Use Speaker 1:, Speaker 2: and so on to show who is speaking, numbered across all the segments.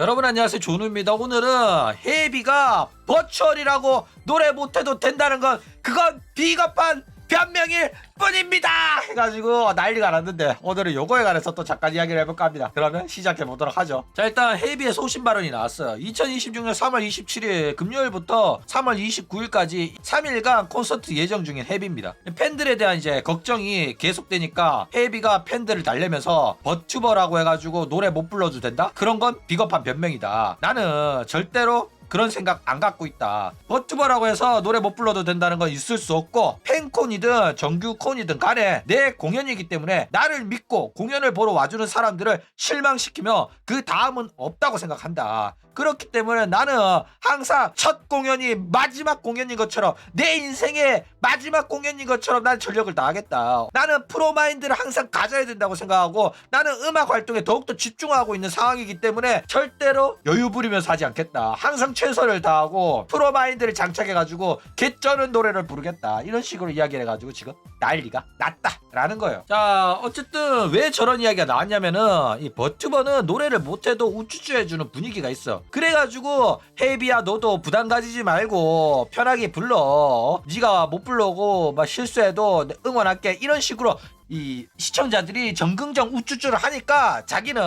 Speaker 1: 여러분 안녕하세요, 조누입니다. 오늘은 헤비가 버추얼이라고 노래 못해도 된다는 건 그건 비겁한 변명일 뿐입니다 해가지고 난리가 났는데, 오늘은 요거에 관해서 또 잠깐 이야기를 해볼까 합니다. 그러면 시작해보도록 하죠. 자, 일단 헤비의 소신 발언이 나왔어요. 2026년 3월 27일 금요일부터 3월 29일까지 3일간 콘서트 예정 중인 헤비입니다. 팬들에 대한 이제 걱정이 계속되니까 헤비가 팬들을 달래면서 버튜버라고 해가지고 노래 못 불러도 된다? 그런 건 비겁한 변명이다. 나는 절대로 그런 생각 안 갖고 있다. 버튜버라고 해서 노래 못 불러도 된다는 건 있을 수 없고, 팬콘이든 정규콘이든 간에 내 공연이기 때문에 나를 믿고 공연을 보러 와주는 사람들을 실망시키며 그 다음은 없다고 생각한다. 그렇기 때문에 나는 항상 첫 공연이 마지막 공연인 것처럼, 내 인생의 마지막 공연인 것처럼 난 전력을 다하겠다. 나는 프로마인드를 항상 가져야 된다고 생각하고, 나는 음악 활동에 더욱더 집중하고 있는 상황이기 때문에 절대로 여유 부리면서 하지 않겠다. 항상 최선을 다하고 프로마인드를 장착해가지고 개쩌는 노래를 부르겠다. 이런 식으로 이야기를 해가지고 지금 난리가 났다라는 거예요. 자, 어쨌든 왜 저런 이야기가 나왔냐면은, 이 버튜버는 노래를 못해도 우쭈쭈 해주는 분위기가 있어. 그래가지고 헤비야, 너도 부담 가지지 말고 편하게 불러. 네가 못 부르고 막 실수해도 응원할게. 이런 식으로 이 시청자들이 정긍정 우쭈쭈를 하니까 자기는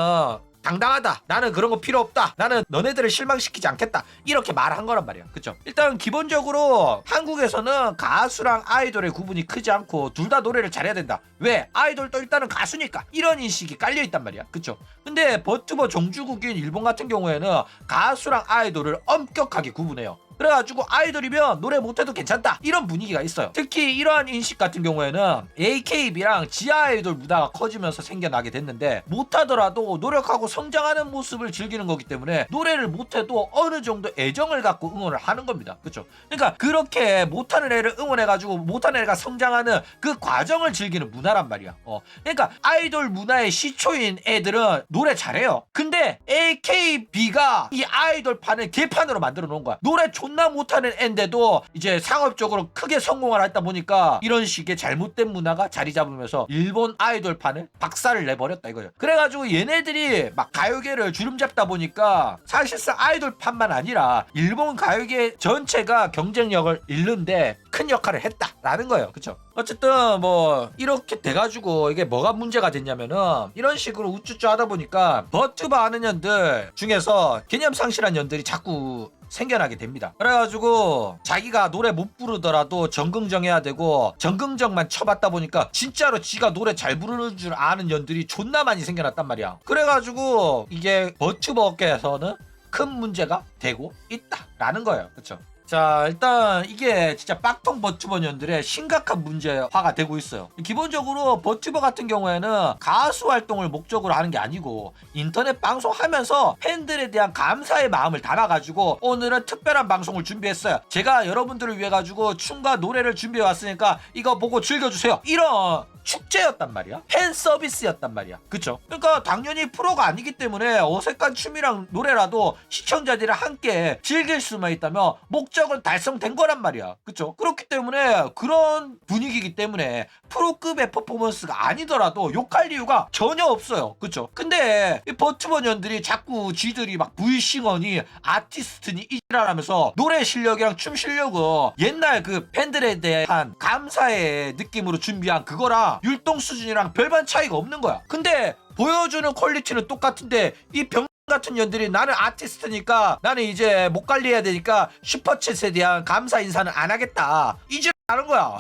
Speaker 1: 당당하다, 나는 그런 거 필요 없다, 나는 너네들을 실망시키지 않겠다, 이렇게 말한 거란 말이야. 그쵸? 일단 기본적으로 한국에서는 가수랑 아이돌의 구분이 크지 않고 둘 다 노래를 잘해야 된다. 왜? 아이돌도 일단은 가수니까, 이런 인식이 깔려있단 말이야. 그쵸? 근데 버튜버 종주국인 일본 같은 경우에는 가수랑 아이돌을 엄격하게 구분해요. 그래가지고 아이돌이면 노래 못해도 괜찮다, 이런 분위기가 있어요. 특히 이러한 인식 같은 경우에는 AKB랑 지하 아이돌 문화가 커지면서 생겨나게 됐는데, 못하더라도 노력하고 성장하는 모습을 즐기는 거기 때문에 노래를 못해도 어느 정도 애정을 갖고 응원을 하는 겁니다. 그쵸? 그러니까 그렇게 못하는 애를 응원해가지고 못하는 애가 성장하는 그 과정을 즐기는 문화란 말이야. 그러니까 아이돌 문화의 시초인 애들은 노래 잘해요. 근데 AKB가 이 아이돌판을 개판으로 만들어 놓은 거야. 노래 존나 못하는 앤데도 이제 상업적으로 크게 성공을 했다 보니까 이런 식의 잘못된 문화가 자리 잡으면서 일본 아이돌판을 박살을 내버렸다 이거예요. 그래가지고 얘네들이 막 가요계를 주름잡다 보니까 사실상 아이돌판만 아니라 일본 가요계 전체가 경쟁력을 잃는데 큰 역할을 했다라는 거예요. 그쵸? 어쨌든 뭐 이렇게 돼가지고 이게 뭐가 문제가 됐냐면은, 이런 식으로 우쭈쭈 하다 보니까 버튜버 하는 년들 중에서 개념 상실한 년들이 자꾸 생겨나게 됩니다. 그래가지고 자기가 노래 못 부르더라도 정긍정해야 되고, 정긍정만 쳐봤다 보니까 진짜로 지가 노래 잘 부르는 줄 아는 년들이 존나 많이 생겨났단 말이야. 그래가지고 이게 버튜버 업계에서는 큰 문제가 되고 있다라는 거예요. 그쵸? 자, 일단 이게 진짜 빡통 버튜버 년들의 심각한 문제화가 되고 있어요. 기본적으로 버튜버 같은 경우에는 가수 활동을 목적으로 하는 게 아니고 인터넷 방송하면서 팬들에 대한 감사의 마음을 담아가지고 오늘은 특별한 방송을 준비했어요. 제가 여러분들을 위해 가지고 춤과 노래를 준비해 왔으니까 이거 보고 즐겨주세요, 이런 축제였단 말이야. 팬 서비스였단 말이야. 그쵸? 그러니까 당연히 프로가 아니기 때문에 어색한 춤이랑 노래라도 시청자들이 함께 즐길 수만 있다면 목적은 달성된 거란 말이야. 그쵸? 그렇기 때문에 그런 분위기이기 때문에 프로급의 퍼포먼스가 아니더라도 욕할 이유가 전혀 없어요. 그쵸? 근데 이 버튜버 년들이 자꾸 지들이 막 V싱어니 아티스트니 이지랄하면서 노래 실력이랑 춤 실력은 옛날 그 팬들에 대한 감사의 느낌으로 준비한 그거랑 율동 수준이랑 별반 차이가 없는 거야. 근데 보여주는 퀄리티는 똑같은데 이 병 같은 년들이 나는 아티스트니까 나는 이제 목 관리해야 되니까 슈퍼챗에 대한 감사 인사는 안 하겠다, 이제 하는 거야.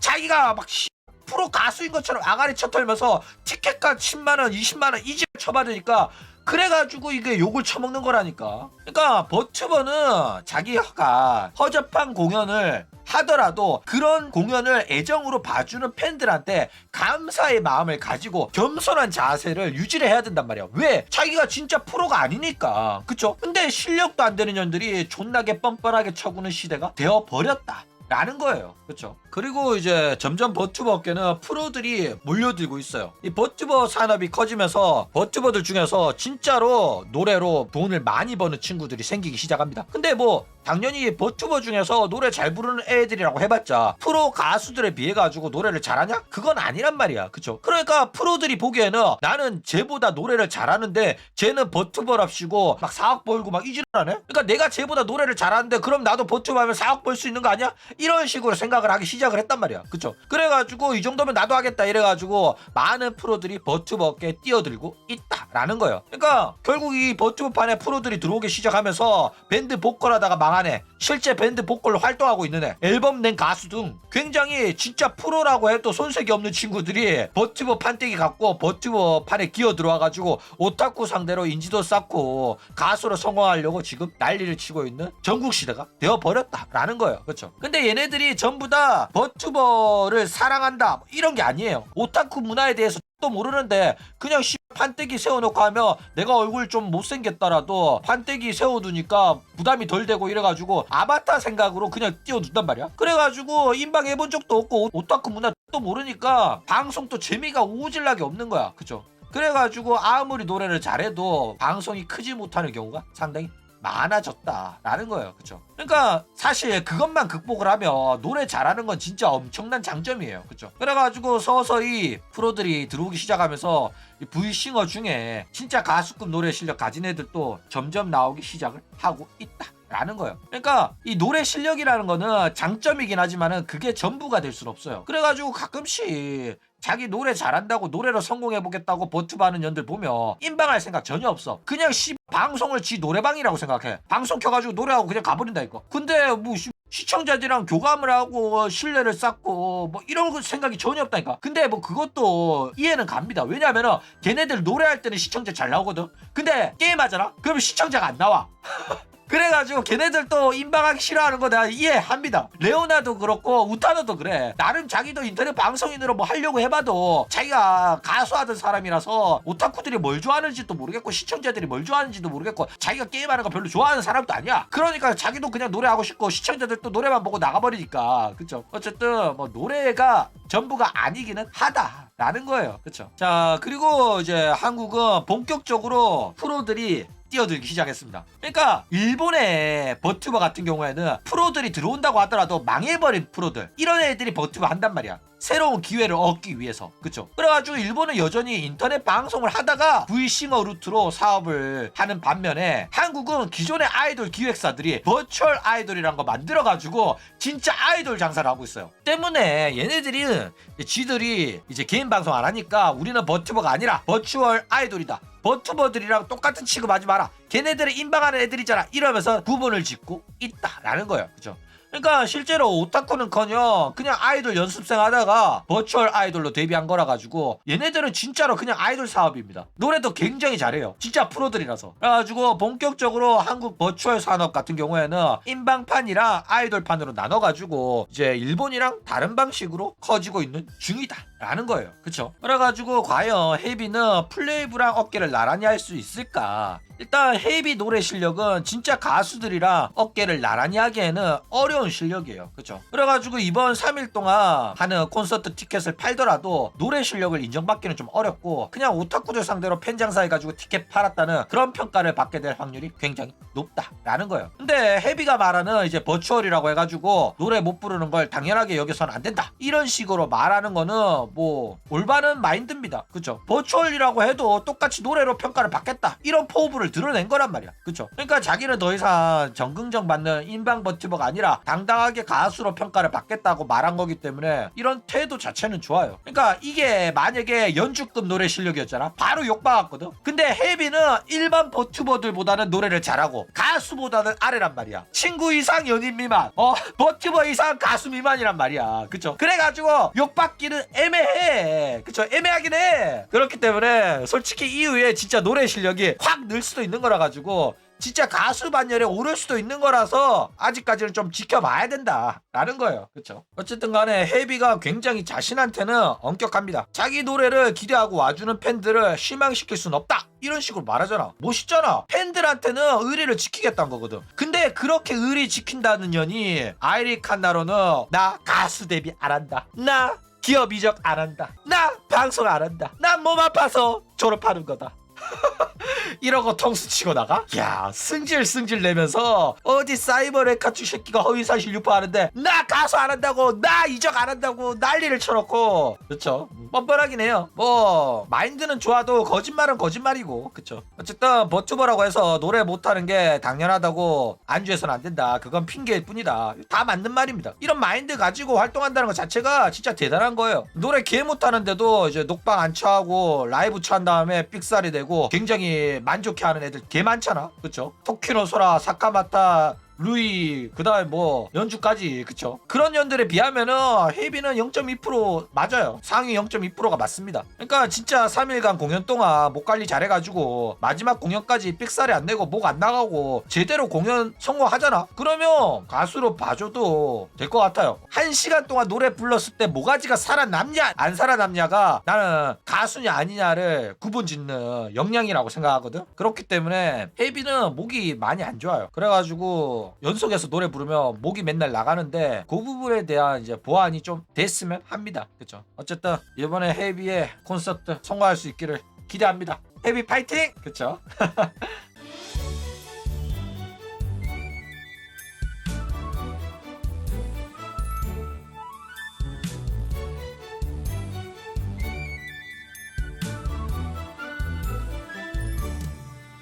Speaker 1: 자기가 막 프로 가수인 것처럼 아가리 쳐털면서 티켓값 10만원 20만원 이제 쳐받으니까, 그래가지고 이게 욕을 처먹는 거라니까. 그러니까 버튜버는 자기가 허접한 공연을 하더라도 그런 공연을 애정으로 봐주는 팬들한테 감사의 마음을 가지고 겸손한 자세를 유지를 해야 된단 말이야. 왜? 자기가 진짜 프로가 아니니까. 그쵸? 근데 실력도 안 되는 년들이 존나게 뻔뻔하게 쳐구는 시대가 되어버렸다 라는 거예요. 그렇죠? 그리고 이제 점점 버튜버 업계는 프로들이 몰려들고 있어요. 이 버튜버 산업이 커지면서 버튜버들 중에서 진짜로 노래로 돈을 많이 버는 친구들이 생기기 시작합니다. 근데 뭐 당연히 버튜버 중에서 노래 잘 부르는 애들이라고 해봤자 프로 가수들에 비해 가지고 노래를 잘하냐? 그건 아니란 말이야. 그쵸? 그러니까 프로들이 보기에는 나는 쟤보다 노래를 잘하는데 쟤는 버튜버랍시고 막 4억 벌고 막 이질하네? 그러니까 내가 쟤보다 노래를 잘하는데 그럼 나도 버튜버 하면 4억 벌 수 있는 거 아니야? 이런 식으로 생각을 하기 시작을 했단 말이야. 그쵸? 그래가지고 이 정도면 나도 하겠다 이래가지고 많은 프로들이 버튜버 업계에 뛰어들고 있다라는 거예요. 그러니까 결국 이 버튜버판에 프로들이 들어오기 시작하면서 밴드 보컬 하다가 망하네, 실제 밴드 보컬로 활동하고 있는 애, 앨범 낸 가수 등 굉장히 진짜 프로라고 해도 손색이 없는 친구들이 버튜버 판때기 갖고 버튜버 판에 기어 들어와가지고 오타쿠 상대로 인지도 쌓고 가수로 성공하려고 지금 난리를 치고 있는 전국 시대가 되어버렸다라는 거예요. 그렇죠? 근데 얘네들이 전부 다 버튜버를 사랑한다 뭐 이런 게 아니에요. 오타쿠 문화에 대해서 또 모르는데 그냥 판때기 세워놓고 하면 내가 얼굴 좀 못생겼더라도 판때기 세워두니까 부담이 덜 되고 이래가지고 아바타 생각으로 그냥 띄워둔단 말이야. 그래가지고 임방해본 적도 없고 오타쿠 문화 또 모르니까 방송도 재미가 오질나게 없는 거야. 그쵸? 그래가지고 아무리 노래를 잘해도 방송이 크지 못하는 경우가 상당히 많아졌다라는 거예요. 그쵸? 그러니까 사실 그것만 극복을 하면 노래 잘하는 건 진짜 엄청난 장점이에요. 그쵸? 그래가지고 서서히 프로들이 들어오기 시작하면서 이 V싱어 중에 진짜 가수급 노래 실력 가진 애들도 점점 나오기 시작을 하고 있다라는 거예요. 그러니까 이 노래 실력이라는 거는 장점이긴 하지만은 그게 전부가 될 수는 없어요. 그래가지고 가끔씩 자기 노래 잘한다고 노래로 성공해보겠다고 버튜버하는 년들 보면 인방할 생각 전혀 없어. 그냥 방송을 지 노래방이라고 생각해. 방송 켜가지고 노래하고 그냥 가버린다니까. 근데 뭐 시청자들이랑 교감을 하고 신뢰를 쌓고 뭐 이런 생각이 전혀 없다니까. 근데 뭐 그것도 이해는 갑니다. 왜냐면은 걔네들 노래할 때는 시청자 잘 나오거든. 근데 게임하잖아? 그러면 시청자가 안 나와. 그래가지고 걔네들도 인방하기 싫어하는 거 내가 이해합니다. 레오나도 그렇고 우타노도 그래. 나름 자기도 인터넷 방송인으로 뭐 하려고 해봐도 자기가 가수하던 사람이라서 오타쿠들이 뭘 좋아하는지도 모르겠고 시청자들이 뭘 좋아하는지도 모르겠고 자기가 게임하는 거 별로 좋아하는 사람도 아니야. 그러니까 자기도 그냥 노래하고 싶고 시청자들도 노래만 보고 나가버리니까. 그쵸? 어쨌든 뭐 노래가 전부가 아니기는 하다라는 거예요. 그쵸? 자, 그리고 이제 한국은 본격적으로 프로들이 뛰어들기 시작했습니다. 그러니까 일본의 버튜버 같은 경우에는 프로들이 들어온다고 하더라도 망해버린 프로들, 이런 애들이 버튜버 한단 말이야. 새로운 기회를 얻기 위해서. 그쵸? 그래가지고 일본은 여전히 인터넷 방송을 하다가 V싱어 루트로 사업을 하는 반면에 한국은 기존의 아이돌 기획사들이 버추얼 아이돌이란 거 만들어가지고 진짜 아이돌 장사를 하고 있어요. 때문에 얘네들이 지들이 이제 개인 방송 안 하니까 우리는 버튜버가 아니라 버추얼 아이돌이다, 버튜버들이랑 똑같은 취급하지 마라, 걔네들은 인방하는 애들이잖아, 이러면서 구분을 짓고 있다라는 거예요. 그죠? 그러니까 실제로 오타쿠는커녕 그냥 아이돌 연습생 하다가 버추얼 아이돌로 데뷔한 거라 가지고 얘네들은 진짜로 그냥 아이돌 사업입니다. 노래도 굉장히 잘해요. 진짜 프로들이라서. 그래가지고 본격적으로 한국 버추얼 산업 같은 경우에는 인방판이랑 아이돌판으로 나눠가지고 이제 일본이랑 다른 방식으로 커지고 있는 중이다 라는 거예요. 그쵸? 그래가지고 과연 헤이비는 플레이브랑 어깨를 나란히 할 수 있을까? 일단 헤이비 노래 실력은 진짜 가수들이랑 어깨를 나란히 하기에는 어려운 실력이에요. 그쵸? 그래가지고 이번 3일 동안 하는 콘서트 티켓을 팔더라도 노래 실력을 인정받기는 좀 어렵고 그냥 오타쿠들 상대로 팬 장사해가지고 티켓 팔았다는 그런 평가를 받게 될 확률이 굉장히 높다라는 거예요. 근데 헤이비가 말하는 이제 버추얼이라고 해가지고 노래 못 부르는 걸 당연하게 여기서는 안 된다, 이런 식으로 말하는 거는 뭐 올바른 마인드입니다. 그쵸? 버추얼이라고 해도 똑같이 노래로 평가를 받겠다, 이런 포부를 드러낸 거란 말이야. 그쵸? 그러니까 자기는 더 이상 정긍정 받는 인방 버튜버가 아니라 당당하게 가수로 평가를 받겠다고 말한 거기 때문에 이런 태도 자체는 좋아요. 그러니까 이게 만약에 연주급 노래 실력이었잖아, 바로 욕박았거든. 근데 헤이비는 일반 버튜버들보다는 노래를 잘하고 가수보다는 아래란 말이야. 친구 이상 연인 미만, 버튜버 이상 가수 미만이란 말이야. 그쵸? 그래가지고 욕받기는 애매해. 그쵸? 애매하긴 해. 그렇기 때문에 솔직히 이후에 진짜 노래 실력이 확 늘 수도 있는 거라 가지고 진짜 가수 반열에 오를 수도 있는 거라서 아직까지는 좀 지켜봐야 된다 라는 거예요. 그쵸? 어쨌든 간에 헤이비가 굉장히 자신한테는 엄격합니다. 자기 노래를 기대하고 와주는 팬들을 실망시킬 순 없다 이런 식으로 말하잖아. 멋있잖아. 팬들한테는 의리를 지키겠다는 거거든. 근데 그렇게 의리 지킨다는 년이 아이리 칸나로는 나 가수 데뷔 안 한다, 나 기업 이적 안 한다, 나 방송 안 한다, 난 몸 아파서 졸업하는 거다 이러고 통수 치고 나가? 야, 승질 내면서 어디 사이버 레카츄 새끼가 허위사실 유포하는데 나 가수 안 한다고, 나 이적 안 한다고 난리를 쳐놓고. 그쵸, 뻔뻔하긴 해요. 뭐 마인드는 좋아도 거짓말은 거짓말이고. 그쵸. 어쨌든 버튜버라고 해서 노래 못하는 게 당연하다고 안주해서는 안 된다, 그건 핑계일 뿐이다. 다 맞는 말입니다. 이런 마인드 가지고 활동한다는 것 자체가 진짜 대단한 거예요. 노래 개 못하는데도 이제 녹방 안 차하고 라이브 차한 다음에 삑살이 되고 굉장히 만족해하는 애들 개 많잖아. 그쵸? 토키노 소라, 사카마타, 루이, 그 다음에 뭐 연주까지. 그쵸? 그런 년들에 비하면은 헤이비는 0.2% 맞아요. 상위 0.2%가 맞습니다. 그러니까 진짜 3일간 공연 동안 목 관리 잘해가지고 마지막 공연까지 삑살이 안 내고 목 안 나가고 제대로 공연 성공하잖아. 그러면 가수로 봐줘도 될 것 같아요. 1시간 동안 노래 불렀을 때 모가지가 살아남냐 안 살아남냐가 나는 가수냐 아니냐를 구분짓는 역량이라고 생각하거든. 그렇기 때문에 헤이비는 목이 많이 안 좋아요. 그래가지고 연속해서 노래 부르면 목이 맨날 나가는데 그 부분에 대한 이제 보완이 좀 됐으면 합니다. 그쵸? 어쨌든 이번에 헤이비의 콘서트 성공할 수 있기를 기대합니다. 헤이비 파이팅! 그쵸?